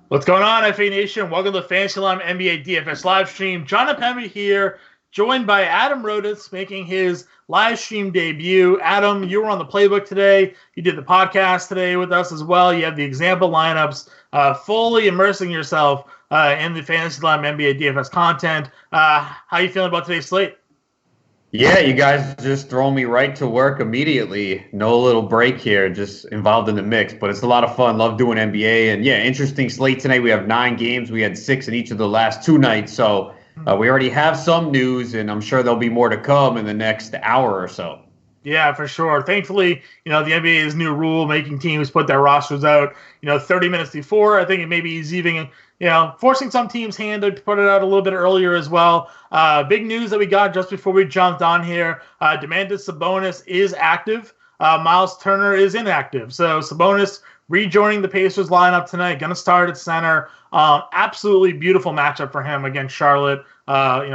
What's going on, FA Nation? Welcome to the Fantasy Lime NBA DFS live stream. Jon Impemba here, joined by Adam Ronis, making his live stream debut. Adam, you were on the playbook today. You did the podcast today with us as well. You have the example lineups, fully immersing yourself in the Fantasy Lime NBA DFS content. How are you feeling about today's slate? Yeah, you guys just throw me right to work immediately. No little break here, just involved in the mix. But it's a lot of fun. Love doing NBA. And yeah, interesting slate tonight. We have 9 games. We had 6 in each of the last 2 nights. So we already have some news, and I'm sure there'll be more to come in the next hour or so. Yeah, for sure. Thankfully, the NBA's new rule making teams put their rosters out, 30 minutes before. I think it maybe is even, forcing some teams' hand to put it out a little bit earlier as well. Big news that we got just before we jumped on here. Domantas Sabonis is active. Miles Turner is inactive. So Sabonis rejoining the Pacers lineup tonight. Going to start at center. Absolutely beautiful matchup for him against Charlotte.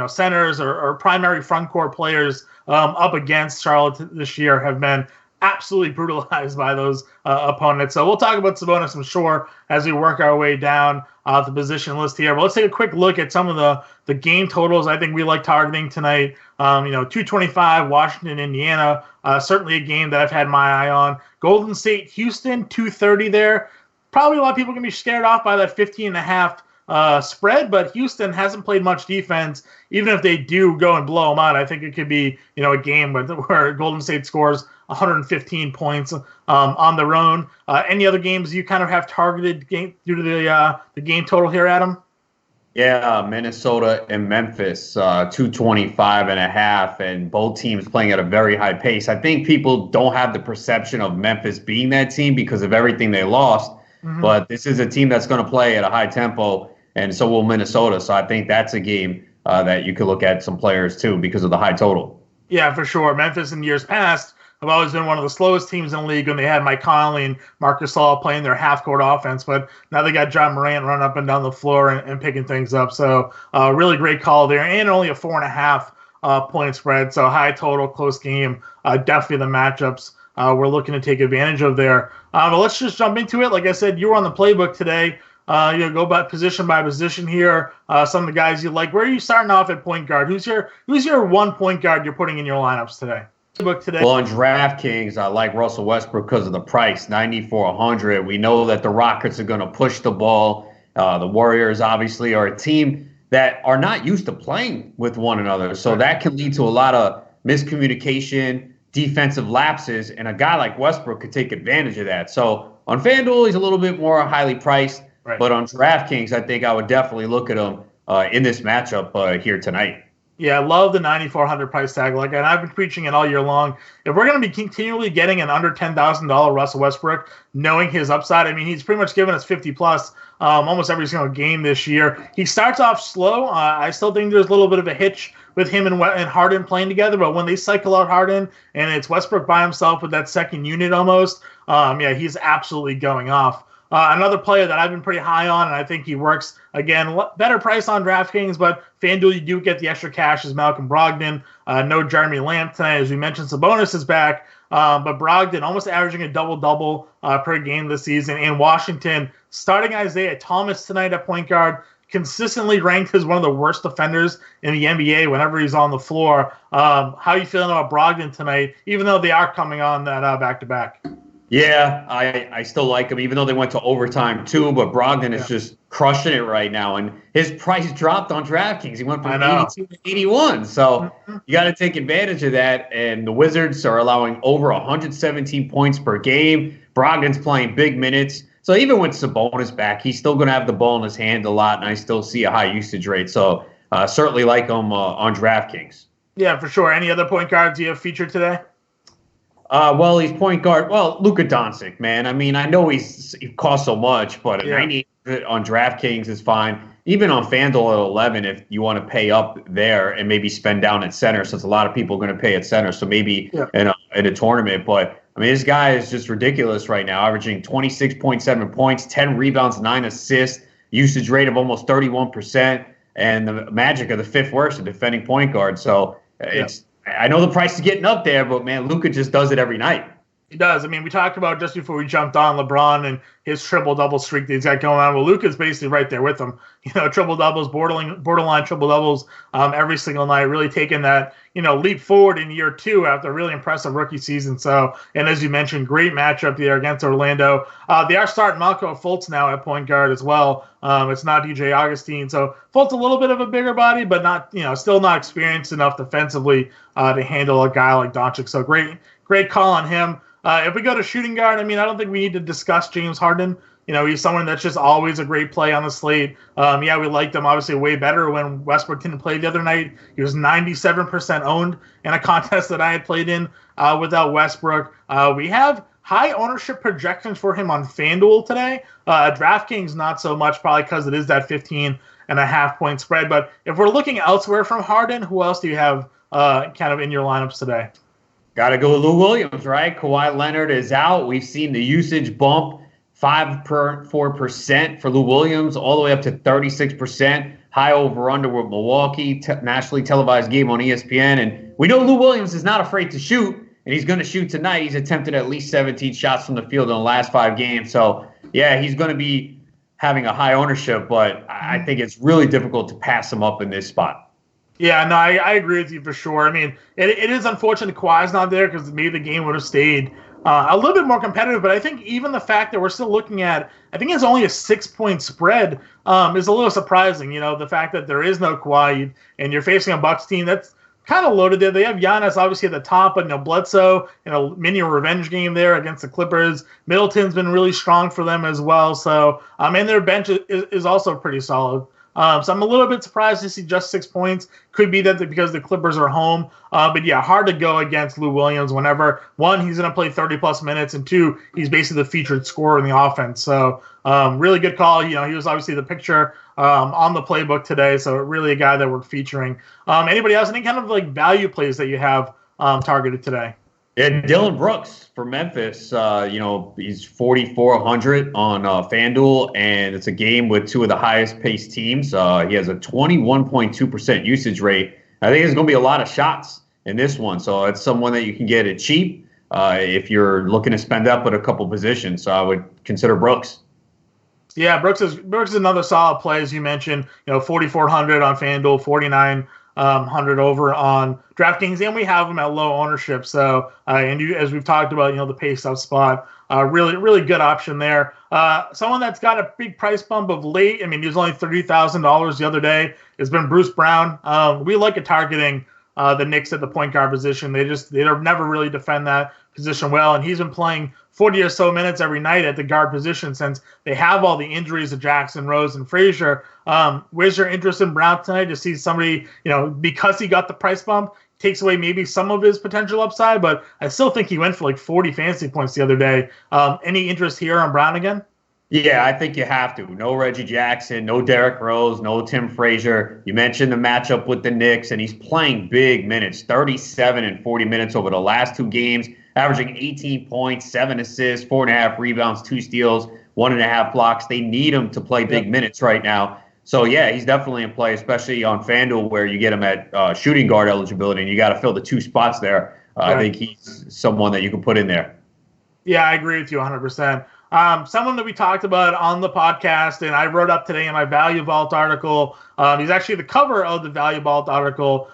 Centers or primary front court players up against Charlotte this year have been absolutely brutalized by those opponents. So we'll talk about Sabonis, I'm sure, as we work our way down the position list here. But let's take a quick look at some of the game totals I think we like targeting tonight. 225, Washington, Indiana. Certainly a game that I've had my eye on. Golden State, Houston, 230 there. Probably a lot of people can be scared off by that 15.5 spread, but Houston hasn't played much defense. Even if they do go and blow them out, I think it could be a game where Golden State scores 115 points on their own. Any other games you kind of have targeted due to the game total here, Adam? Yeah, Minnesota and Memphis, 225.5, and both teams playing at a very high pace. I think people don't have the perception of Memphis being that team because of everything they lost. But this is a team that's going to play at a high tempo, and so will Minnesota. So I think that's a game that you could look at some players too because of the high total. Yeah, for sure. Memphis in years past have always been one of the slowest teams in the league when they had Mike Conley and Marc Gasol playing their half-court offense. But now they got John Morant running up and down the floor and picking things up. So really great call there, and only a 4.5 point spread. So high total, close game. Definitely the matchups we're looking to take advantage of there. But let's just jump into it. Like I said, you were on the playbook today. Go by position here. Some of the guys you like. Where are you starting off at point guard? Who's your one point guard you're putting in your lineups today? Well, on DraftKings, I like Russell Westbrook because of the price, 9400. We know that the Rockets are going to push the ball. The Warriors obviously are a team that are not used to playing with one another, so that can lead to a lot of miscommunication, defensive lapses, and a guy like Westbrook could take advantage of that. So on FanDuel, he's a little bit more highly priced, but on DraftKings, I think I would definitely look at him in this matchup here tonight. Yeah, I love the 9,400 price tag. And I've been preaching it all year long. If we're going to be continually getting an under $10,000 Russell Westbrook, knowing his upside, he's pretty much given us 50 plus almost every single game this year. He starts off slow. I still think there's a little bit of a hitch with him and Harden playing together, but when they cycle out Harden and it's Westbrook by himself with that second unit almost, he's absolutely going off. Another player that I've been pretty high on, and I think he works, again, better price on DraftKings, but FanDuel, you do get the extra cash, is Malcolm Brogdon. No Jeremy Lamb tonight. As we mentioned, Sabonis is back, but Brogdon almost averaging a double-double per game this season. In Washington, starting Isaiah Thomas tonight at point guard, consistently ranked as one of the worst defenders in the NBA whenever he's on the floor. How are you feeling about Brogdon tonight, even though they are coming on that back-to-back? Yeah, I still like him, even though they went to overtime too. But Brogdon is just crushing it right now, and his price dropped on DraftKings. He went from 82 to 81, so you got to take advantage of that. And the Wizards are allowing over 117 points per game. Brogdon's playing big minutes, so even with Sabonis back, he's still going to have the ball in his hand a lot, and I still see a high usage rate. So certainly like him on DraftKings. Yeah, for sure. Any other point guards you have featured today? Well, he's point guard. Well, Luka Doncic, man. I know he costs so much, but 98 on DraftKings is fine. Even on FanDuel at 11, if you want to pay up there and maybe spend down at center, since a lot of people are going to pay at center. So maybe in a tournament. But, this guy is just ridiculous right now, averaging 26.7 points, 10 rebounds, 9 assists, usage rate of almost 31%, and the Magic are the 5th worst at defending point guard. So I know the price is getting up there, but, man, Luka just does it every night. He does. I mean, we talked about just before we jumped on LeBron and his triple-double streak that he's got going on. Well, Luka's basically right there with him. Triple-doubles, borderline triple-doubles every single night, really taking that, leap forward in year 2 after a really impressive rookie season. So, and as you mentioned, great matchup there against Orlando. They are starting Malco Fultz now at point guard as well. It's not DJ Augustine. So Fultz a little bit of a bigger body, but not, still not experienced enough defensively to handle a guy like Doncic. So great call on him. If we go to shooting guard, I don't think we need to discuss James Harden. He's someone that's just always a great play on the slate. We liked him obviously way better when Westbrook didn't play the other night. He was 97% owned in a contest that I had played in without Westbrook. We have high ownership projections for him on FanDuel today. DraftKings not so much, probably because it is that 15.5-point spread. But if we're looking elsewhere from Harden, who else do you have kind of in your lineups today? Got to go with Lou Williams, right? Kawhi Leonard is out. We've seen the usage bump 4% for Lou Williams, all the way up to 36%. High over-under with Milwaukee, nationally televised game on ESPN. And we know Lou Williams is not afraid to shoot, and he's going to shoot tonight. He's attempted at least 17 shots from the field in the last 5 games. So, yeah, he's going to be having a high ownership, but I think it's really difficult to pass him up in this spot. Yeah, no, I agree with you for sure. It is unfortunate Kawhi's not there because maybe the game would have stayed a little bit more competitive. But I think even the fact that we're still looking at, I think it's only a 6-point spread is a little surprising. The fact that there is no Kawhi and you're facing a Bucks team that's kind of loaded there. They have Giannis obviously at the top, but Bledsoe in a mini revenge game there against the Clippers. Middleton's been really strong for them as well. So, and their bench is also pretty solid. So I'm a little bit surprised to see just 6 points. Could be that because the Clippers are home. But yeah, hard to go against Lou Williams whenever, 1, he's going to play 30-plus minutes, and 2, he's basically the featured scorer in the offense. So really good call. He was obviously the picture on the playbook today, so really a guy that we're featuring. Anybody else? Any kind of value plays that you have targeted today? Yeah, Dylan Brooks for Memphis. He's 4,400 on FanDuel, and it's a game with 2 of the highest-paced teams. He has a 21.2% usage rate. I think there's going to be a lot of shots in this one, so it's someone that you can get at cheap if you're looking to spend up at a couple positions. So I would consider Brooks. Yeah, Brooks is another solid play, as you mentioned. 4,400 on FanDuel, 4,900 over on DraftKings, and we have them at low ownership. So, as we've talked about, the pace up spot, really good option there. Someone that's got a big price bump of late. He was only $30,000 the other day. Has been Bruce Brown. We like it targeting the Knicks at the point guard position. They never really defend that position well, and he's been playing 40 or so minutes every night at the guard position since they have all the injuries to Jackson, Rose, and Frazier. Where's your interest in Brown tonight to see somebody, because he got the price bump, takes away maybe some of his potential upside, but I still think he went for 40 fantasy points the other day. Any interest here on Brown again? Yeah, I think you have to. No Reggie Jackson, no Derrick Rose, no Tim Frazier. You mentioned the matchup with the Knicks, and he's playing big minutes, 37 and 40 minutes over the last 2 games, averaging 18 points, 7 assists, 4.5 rebounds, 2 steals, 1.5 blocks. They need him to play big minutes right now. So, yeah, he's definitely in play, especially on FanDuel where you get him at shooting guard eligibility, and you got to fill the 2 spots there. I think he's someone that you can put in there. Yeah, I agree with you 100%. Someone that we talked about on the podcast, and I wrote up today in my Value Vault article, he's actually the cover of the Value Vault article,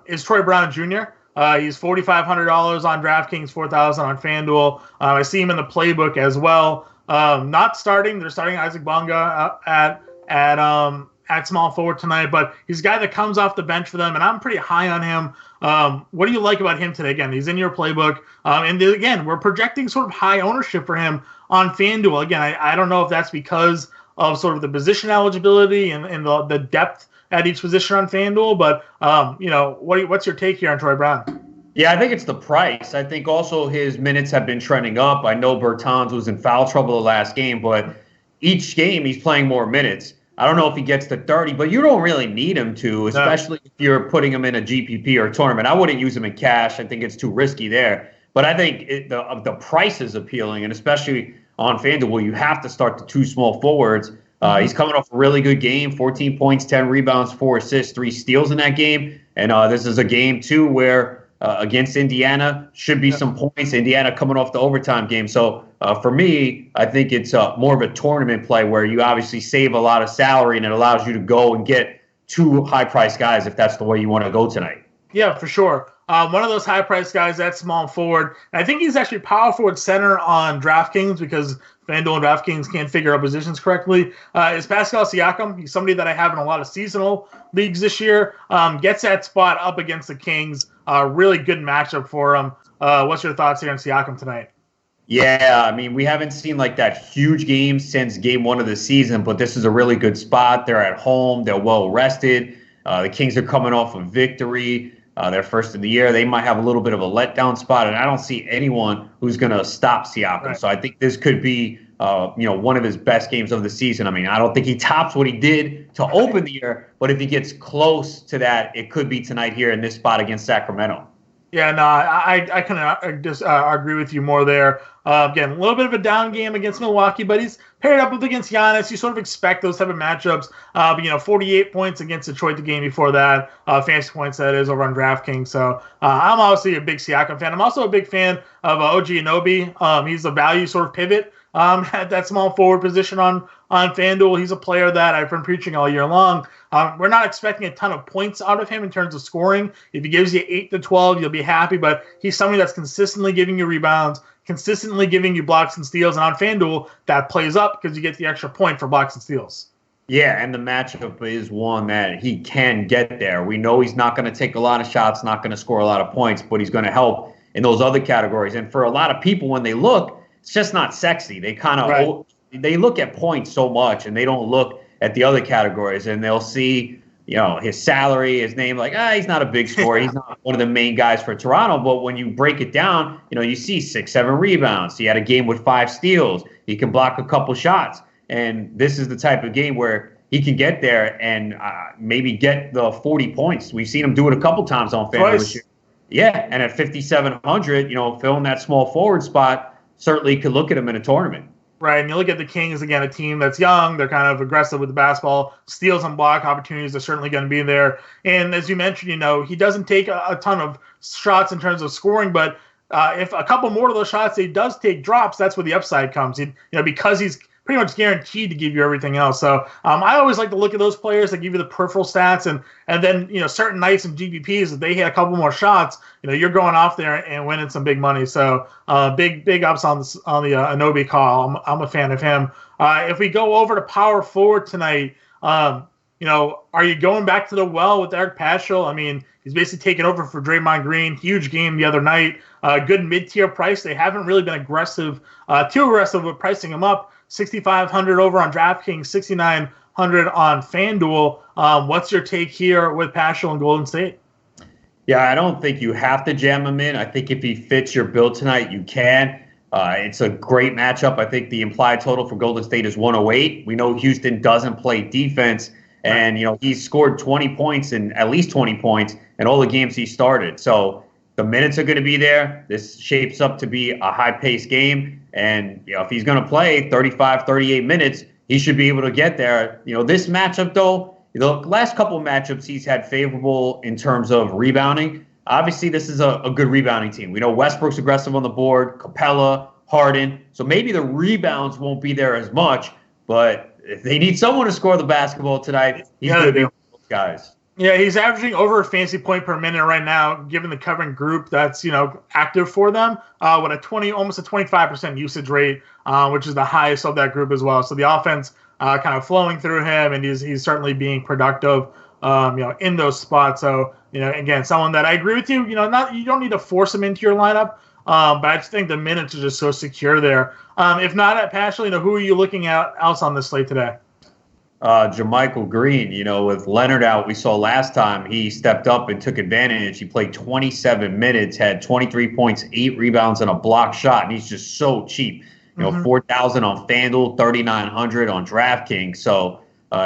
is Troy Brown Jr. He's $4,500 on DraftKings, $4,000 on FanDuel. I see him in the playbook as well. Not starting. They're starting Isaac Bonga at small forward tonight, but he's a guy that comes off the bench for them, and I'm pretty high on him. What do you like about him today? Again, he's in your playbook. And again, we're projecting sort of high ownership for him on FanDuel. Again, I don't know if that's because of sort of the position eligibility and the depth at each position on FanDuel, but what's your take here on Troy Brown? Yeah, I think it's the price. I think also his minutes have been trending up. I know Bertans was in foul trouble the last game, but each game he's playing more minutes. I don't know if he gets to 30, but you don't really need him to, especially if you're putting him in a GPP or a tournament. I wouldn't use him in cash. I think it's too risky there. But I think the price is appealing, and especially on FanDuel, you have to start the 2 small forwards. He's coming off a really good game, 14 points, 10 rebounds, 4 assists, 3 steals in that game. And this is a game, too, where against Indiana. Should be some points. Indiana coming off the overtime game. So for me, I think it's more of a tournament play where you obviously save a lot of salary and it allows you to go and get two high-priced guys if that's the way you want to go tonight. Yeah, for sure. One of those high-priced guys, that's small forward. And I think he's actually power forward center on DraftKings because FanDuel and DraftKings can't figure out positions correctly. Is Pascal Siakam. He's somebody that I have in a lot of seasonal leagues this year. Gets that spot up against the Kings. Really good matchup for him. What's your thoughts here on Siakam tonight? Yeah, I mean, we haven't seen like that huge game since game 1 of the season, but this is a really good spot. They're at home. They're well rested. The Kings are coming off a victory. Their first of the year. They might have a little bit of a letdown spot, and I don't see anyone who's going to stop Siakam. Right. So I think this could be, one of his best games of the season. I mean, I don't think he tops what he did to open the year, but if he gets close to that, it could be tonight here in this spot against Sacramento. Yeah, no, I kind of agree with you more there. Again, a little bit of a down game against Milwaukee, but he's paired up with against Giannis. You sort of expect those type of matchups. But 48 points against Detroit the game before that. Fantasy points, that is, over on DraftKings. So I'm obviously a big Siakam fan. I'm also a big fan of OG Anunoby. He's a value sort of pivot at that small forward position on FanDuel. He's a player that I've been preaching all year long. We're not expecting a ton of points out of him in terms of scoring. If he gives you 8 to 12, you'll be happy, but he's somebody that's consistently giving you rebounds, consistently giving you blocks and steals, and on FanDuel, that plays up because you get the extra point for blocks and steals. Yeah, and the matchup is one that he can get there. We know he's not going to take a lot of shots, not going to score a lot of points, but he's going to help in those other categories. And for a lot of people, when they look, it's just not sexy. They kind of they look at points so much, and they don't look at the other categories, and they'll see, his salary, his name, like, he's not a big scorer. He's not one of the main guys for Toronto. But when you break it down, you see 6, 7 rebounds. He had a game with 5 steals. He can block a couple shots. And this is the type of game where he can get there and maybe get the 40 points. We've seen him do it a couple times on FanDuel this year. Yeah, and at 5,700, filling that small forward spot, certainly could look at him in a tournament. Right, and you look at the Kings, again, a team that's young. They're kind of aggressive with the basketball. Steals and block opportunities are certainly going to be there. And as you mentioned, he doesn't take a ton of shots in terms of scoring, but if a couple more of those shots he does take drops, that's where the upside comes. Because he's pretty much guaranteed to give you everything else. So I always like to look at those players that give you the peripheral stats, and then certain nights in GPPs, if they hit a couple more shots, you're going off there and winning some big money. So big ups on the Anunoby call. I'm a fan of him. If we go over to power forward tonight, are you going back to the well with Eric Paschal? I mean, he's basically taken over for Draymond Green. Huge game the other night. Good mid-tier price. They haven't really been too aggressive with pricing him up. 6,500 over on DraftKings, 6,900 on FanDuel. What's your take here with Paschal and Golden State? Yeah, I don't think you have to jam him in. I think if he fits your build tonight, you can. It's a great matchup. I think the implied total for Golden State is 108. We know Houston doesn't play defense, and he's scored 20 points and at least 20 points in all the games he started. So the minutes are going to be there. This shapes up to be a high-paced game. And if he's going to play 35, 38 minutes, he should be able to get there. This matchup, though, the last couple of matchups he's had favorable in terms of rebounding. Obviously, this is a good rebounding team. We know Westbrook's aggressive on the board, Capella, Harden. So maybe the rebounds won't be there as much. But if they need someone to score the basketball tonight, he's going to be one of those guys. Yeah, he's averaging over a fantasy point per minute right now, given the covering group that's active for them, with almost a 25% usage rate, which is the highest of that group as well. So the offense kind of flowing through him, and he's certainly being productive, in those spots. So again, someone that I agree with you. You don't need to force him into your lineup, but I just think the minutes are just so secure there. If not at Paschal, who are you looking at else on this slate today? JaMychal Green, with Leonard out, we saw last time he stepped up and took advantage. He played 27 minutes, had 23 points, 8 rebounds, and a block shot, and he's just so cheap. 4,000 on FanDuel, 3,900 on DraftKings. So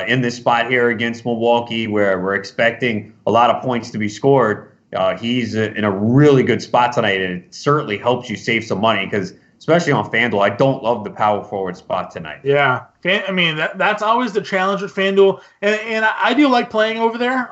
in this spot here against Milwaukee, where we're expecting a lot of points to be scored, he's in a really good spot tonight, and it certainly helps you save some money because, especially on FanDuel, I don't love the power forward spot tonight. Yeah. I mean, that's always the challenge with FanDuel. And I do like playing over there,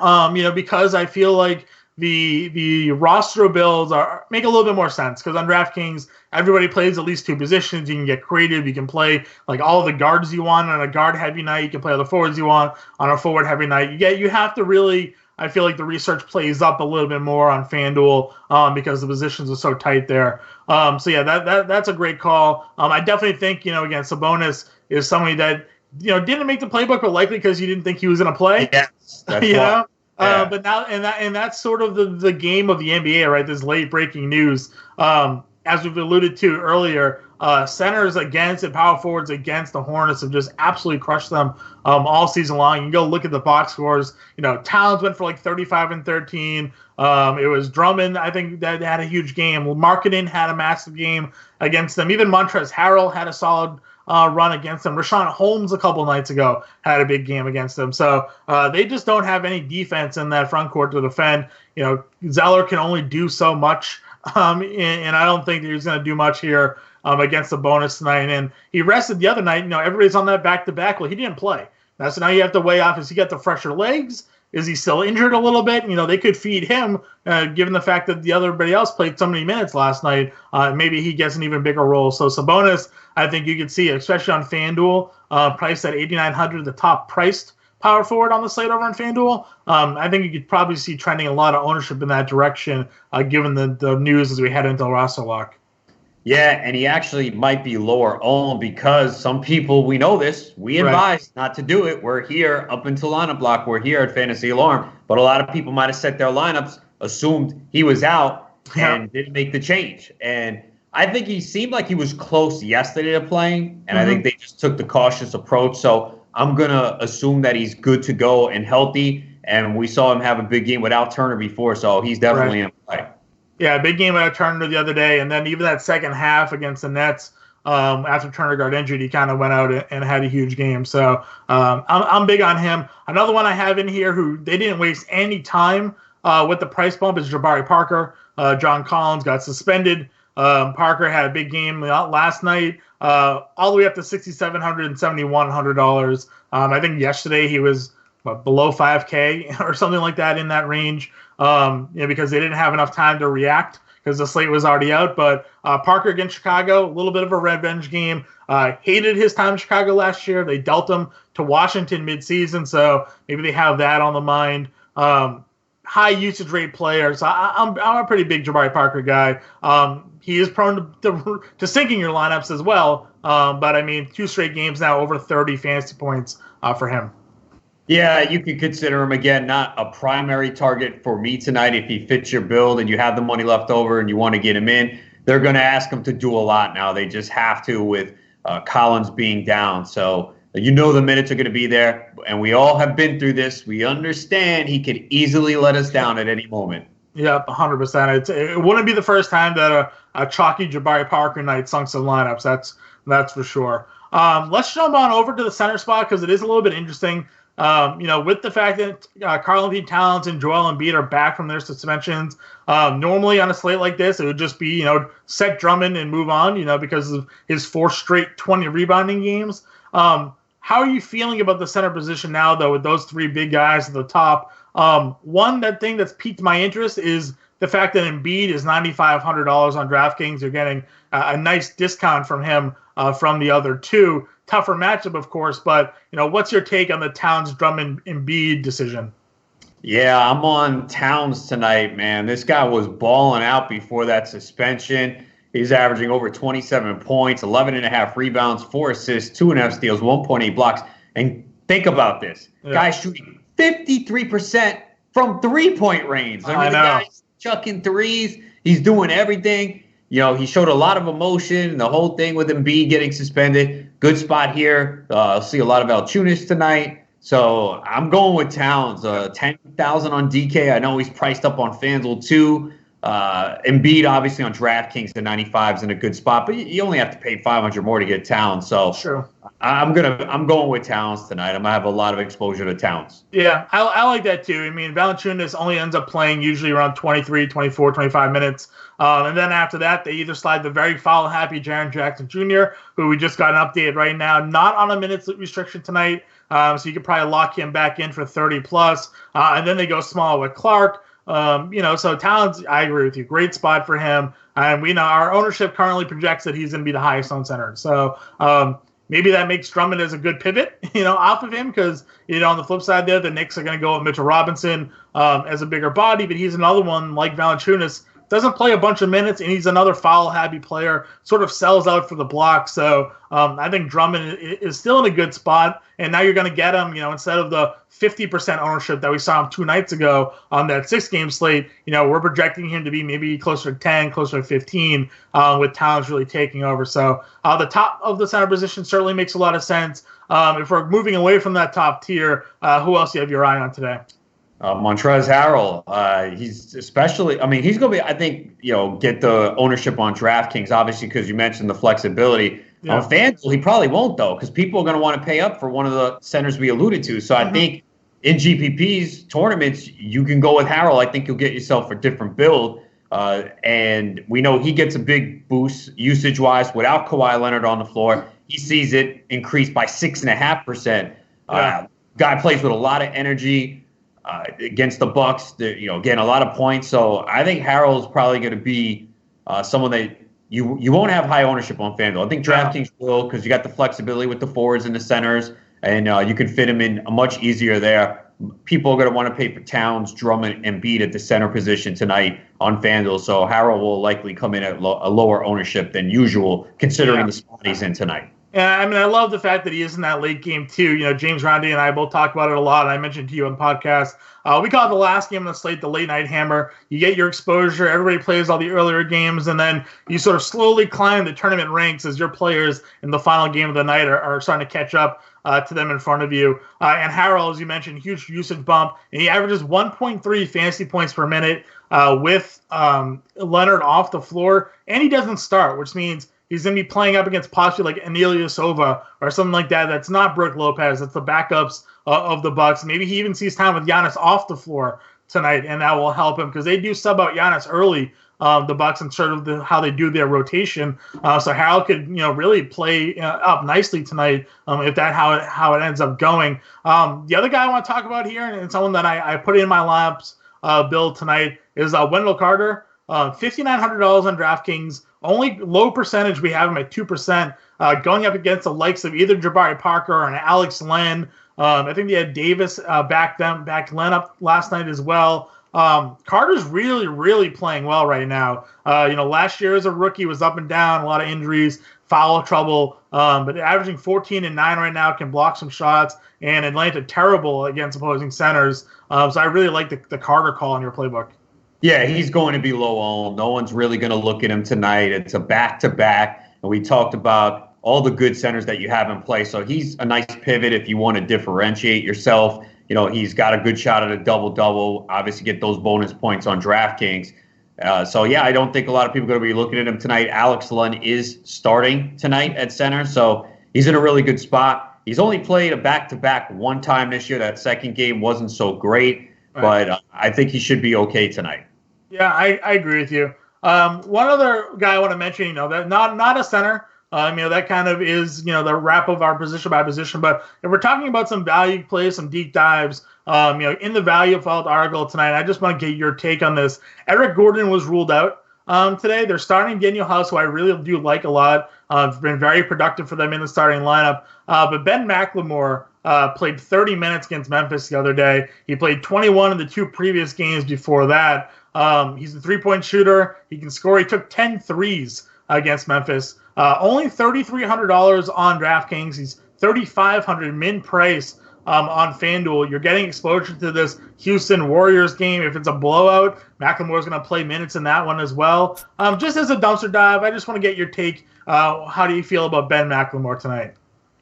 because I feel like the roster builds make a little bit more sense because on DraftKings, everybody plays at least two positions. You can get creative. You can play like all of the guards you want on a guard heavy night. You can play all the forwards you want on a forward heavy night. You have to really. I feel like the research plays up a little bit more on FanDuel because the positions are so tight there. So yeah, that's a great call. I definitely think again Sabonis is somebody that didn't make the playbook, but likely because you didn't think he was going to play. Yes, that's Yeah. But now and that's sort of the game of the NBA, right? This late breaking news. As we've alluded to earlier, centers against and power forwards against the Hornets have just absolutely crushed them all season long. You can go look at the box scores. Towns went for like 35 and 13. It was Drummond, I think, that had a huge game. Markkanen had a massive game against them. Even Montrezl Harrell had a solid run against them. Rashawn Holmes a couple nights ago had a big game against them. So they just don't have any defense in that front court to defend. Zeller can only do so much. And I don't think he's going to do much here against the bonus tonight. And he rested the other night. Everybody's on that back-to-back. Well, he didn't play. So now you have to weigh off, is he got the fresher legs? Is he still injured a little bit? They could feed him, given the fact that everybody else played so many minutes last night. Maybe he gets an even bigger role. So Sabonis, I think you could see, especially on FanDuel, priced at $8,900, the top priced power forward on the slate over on FanDuel. I think you could probably see trending a lot of ownership in that direction, given the news as we head into the roster lock. Yeah, and he actually might be lower owned because some people, we know this, we advise not to do it. We're here up until lineup block. We're here at Fantasy Alarm. But a lot of people might have set their lineups, assumed he was out, and didn't make the change. And I think he seemed like he was close yesterday to playing, and I think they just took the cautious approach. So I'm going to assume that he's good to go and healthy. And we saw him have a big game without Turner before, so he's definitely in play. Yeah, big game without Turner the other day. And then even that second half against the Nets, after Turner got injured, he kind of went out and had a huge game. So I'm big on him. Another one I have in here who they didn't waste any time with the price bump is Jabari Parker. John Collins got suspended. Parker had a big game last night, all the way up to $6,700 and $7,100. I think yesterday he was below 5K or something like that in that range, because they didn't have enough time to react because the slate was already out. But Parker against Chicago, a little bit of a revenge game. Hated his time in Chicago last year. They dealt him to Washington midseason, so maybe they have that on the mind. High usage rate player, so I'm a pretty big Jabari Parker guy. He is prone to sinking your lineups as well, but I mean, 2 straight games now, over 30 fantasy points for him. Yeah, you could consider him, again, not a primary target for me tonight. If he fits your build and you have the money left over and you want to get him in, they're going to ask him to do a lot now. They just have to with Collins being down. So the minutes are going to be there, and we all have been through this. We understand he could easily let us down at any moment. Yep, 100%. It wouldn't be the first time that a chalky Jabari Parker night sunk some lineups. That's for sure. Let's jump on over to the center spot because it is a little bit interesting. With the fact that Karl-Anthony Towns and Joel Embiid are back from their suspensions, normally on a slate like this, it would just be, set Drummond and move on, because of his 4 straight 20 rebounding games. How are you feeling about the center position now, though, with those 3 big guys at the top? That thing that's piqued my interest is the fact that Embiid is $9,500 on DraftKings. You're getting a nice discount from him from the other 2. Tougher matchup, of course, but what's your take on the Towns, Drummond, Embiid decision? Yeah, I'm on Towns tonight, man. This guy was balling out before that suspension. He's averaging over 27 points, 11.5 rebounds, 4 assists, 2.5 steals, 1.8 blocks. And think about this. Yeah. Guy's shooting 53% from 3-point range. I mean, the guy's chucking threes. He's doing everything. He showed a lot of emotion, the whole thing with Embiid getting suspended. Good spot here. I'll see a lot of Valanciunas tonight. So I'm going with Towns. 10,000 on DK. I know he's priced up on FanDuel too. Embiid, obviously, on DraftKings, the 95 is in a good spot, but you only have to pay $500 more to get Towns. So sure. I'm going with Towns tonight. I'm gonna have a lot of exposure to Towns. Yeah, I like that too. I mean, Valanciunas only ends up playing usually around 23, 24, 25 minutes. And then after that, they either slide the very foul-happy Jaren Jackson Jr., who we just got an update right now, not on a minutes restriction tonight, so you could probably lock him back in for 30+. And then they go small with Clark. So Towns, I agree with you. Great spot for him. And we know our ownership currently projects that he's going to be the highest on center. So maybe that makes Drummond as a good pivot, off of him because, on the flip side there, the Knicks are going to go with Mitchell Robinson as a bigger body, but he's another one like Valanciunas. Doesn't play a bunch of minutes, and he's another foul-happy player, sort of sells out for the block. So I think Drummond is still in a good spot, and now you're going to get him, instead of the 50% ownership that we saw him 2 nights ago on that 6-game slate, we're projecting him to be maybe closer to 10, closer to 15, with Towns really taking over. So the top of the center position certainly makes a lot of sense. If we're moving away from that top tier, who else do you have your eye on today? Montrezl Harrell, he's especially, he's going to be, I think, get the ownership on DraftKings, obviously, because you mentioned the flexibility. Yeah. On FanDuel, he probably won't, though, because people are going to want to pay up for one of the centers we alluded to. So I think in GPPs tournaments, you can go with Harrell. I think you'll get yourself a different build. And we know he gets a big boost usage-wise without Kawhi Leonard on the floor. He sees it increase by 6.5%. Guy plays with a lot of energy. Against the Bucks, getting a lot of points. So I think Harrell's probably going to be someone that you won't have high ownership on FanDuel. I think DraftKings will because you got the flexibility with the forwards and the centers, and you can fit him in much easier there. People are going to want to pay for Towns, Drummond, and Embiid at the center position tonight on FanDuel. So Harrell will likely come in at a lower ownership than usual, considering the spot he's in tonight. Yeah, I love the fact that he is in that late game, too. James Rondi and I both talk about it a lot. I mentioned to you on the podcast. We call it the last game on the slate, the late night hammer. You get your exposure. Everybody plays all the earlier games, and then you sort of slowly climb the tournament ranks as your players in the final game of the night are starting to catch up to them in front of you. And Harrell, as you mentioned, huge usage bump, and he averages 1.3 fantasy points per minute with Leonard off the floor, and he doesn't start, which means he's going to be playing up against possibly like Ilyasova or something like that. That's not Brook Lopez. That's the backups of the Bucks. Maybe he even sees time with Giannis off the floor tonight, and that will help him because they do sub out Giannis early, the Bucks, and sort of how they do their rotation. So Harrell could really play up nicely tonight if that's how it ends up going. The other guy I want to talk about here, and someone that I put in my laps build tonight, is Wendell Carter. $5,900 on DraftKings. Only low percentage, we have him at 2%, going up against the likes of either Jabari Parker or an Alex Len. I think they had Davis back Len up last night as well. Carter's really, really playing well right now. Last year as a rookie was up and down, a lot of injuries, foul trouble, but averaging 14 and 9 right now, can block some shots, and Atlanta terrible against opposing centers. So I really like the Carter call in your playbook. Yeah, he's going to be low owned. No one's really going to look at him tonight. It's a back-to-back, and we talked about all the good centers that you have in play. So he's a nice pivot if you want to differentiate yourself. He's got a good shot at a double-double. Obviously, get those bonus points on DraftKings. I don't think a lot of people are going to be looking at him tonight. Alex Len is starting tonight at center, so he's in a really good spot. He's only played a back-to-back one time this year. That second game wasn't so great, but I think he should be okay tonight. Yeah, I agree with you. One other guy I want to mention, that not a center. That kind of is, the wrap of our position by position. But if we're talking about some value plays, some deep dives, in the value vault article tonight, I just want to get your take on this. Eric Gordon was ruled out today. They're starting Daniel House, who I really do like a lot. It's been very productive for them in the starting lineup. But Ben McLemore played 30 minutes against Memphis the other day. He played 21 in the 2 previous games before that. He's a three-point shooter. He can score. He took 10 threes against Memphis. Only $3,300 on DraftKings. He's $3,500 min price on FanDuel. You're getting exposure to this Houston Warriors game. If it's a blowout, McLemore's going to play minutes in that one as well. Just as a dumpster dive, I just want to get your take. How do you feel about Ben McLemore tonight?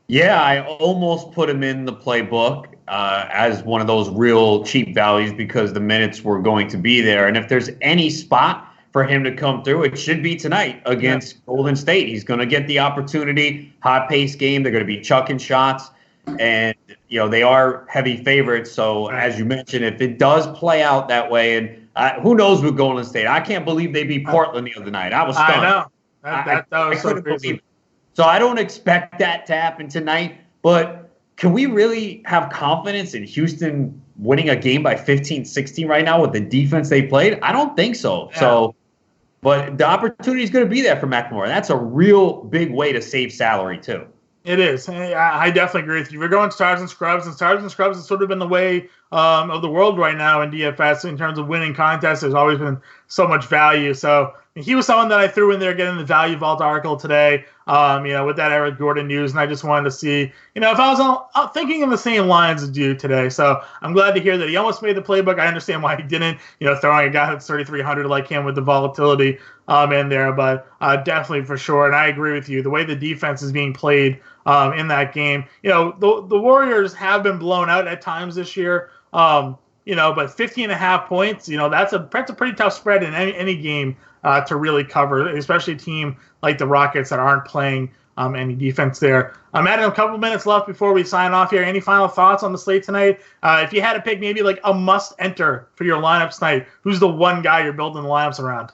Yeah, I almost put him in the playbook as one of those real cheap values because the minutes were going to be there. And if there's any spot for him to come through, it should be tonight against Golden State. He's going to get the opportunity, high-paced game. They're going to be chucking shots. And, they are heavy favorites. So, as you mentioned, if it does play out that way, and who knows with Golden State? I can't believe they beat Portland the other night. I was stunned. I know. That was so crazy. So I don't expect that to happen tonight, but can we really have confidence in Houston winning a game by 15-16 right now with the defense they played? I don't think so. Yeah. So, but the opportunity is going to be there for McLemore. And that's a real big way to save salary, too. It is. I definitely agree with you. We're going stars and scrubs has sort of been the way of the world right now in DFS in terms of winning contests. There's always been so much value. So he was someone that I threw in there getting the Value Vault article today, with that Eric Gordon news. And I just wanted to see, if I was thinking in the same lines as you today. So I'm glad to hear that he almost made the playbook. I understand why he didn't, throwing a guy that's 3,300 like him with the volatility in there. But definitely for sure. And I agree with you. The way the defense is being played in that game, the Warriors have been blown out at times this year. But 50.5 points, that's a pretty tough spread in any game to really cover, especially a team like the Rockets that aren't playing any defense there. I'm adding a couple minutes left before we sign off here. Any final thoughts on the slate tonight? If you had to pick maybe like a must enter for your lineups tonight, who's the one guy you're building the lineups around?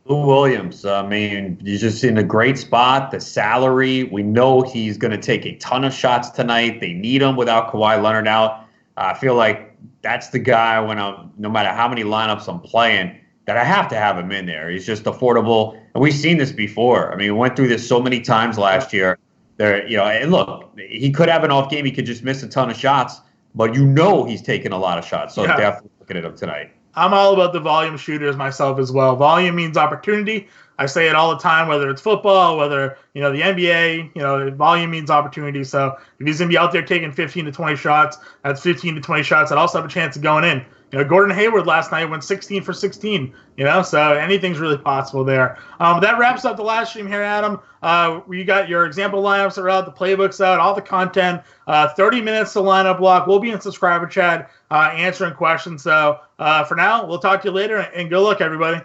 Lou Williams. I mean, he's just in a great spot. The salary, we know he's going to take a ton of shots tonight. They need him without Kawhi Leonard out. I feel like that's the guy when no matter how many lineups I'm playing, that I have to have him in there. He's just affordable. And we've seen this before. I mean, we went through this so many times last year. And look, he could have an off game. He could just miss a ton of shots, but he's taking a lot of shots. So definitely looking at him tonight. I'm all about the volume shooters myself as well. Volume means opportunity. I say it all the time, whether it's football, whether, the NBA, volume means opportunity. So if he's going to be out there taking 15 to 20 shots, that's 15 to 20 shots that also have a chance of going in. Gordon Hayward last night went 16 for 16, so anything's really possible there. That wraps up the last stream here, Adam. We got your example lineups are out, the playbooks out, all the content, 30 minutes to lineup block. We'll be in subscriber chat answering questions. So for now, we'll talk to you later, and good luck, everybody.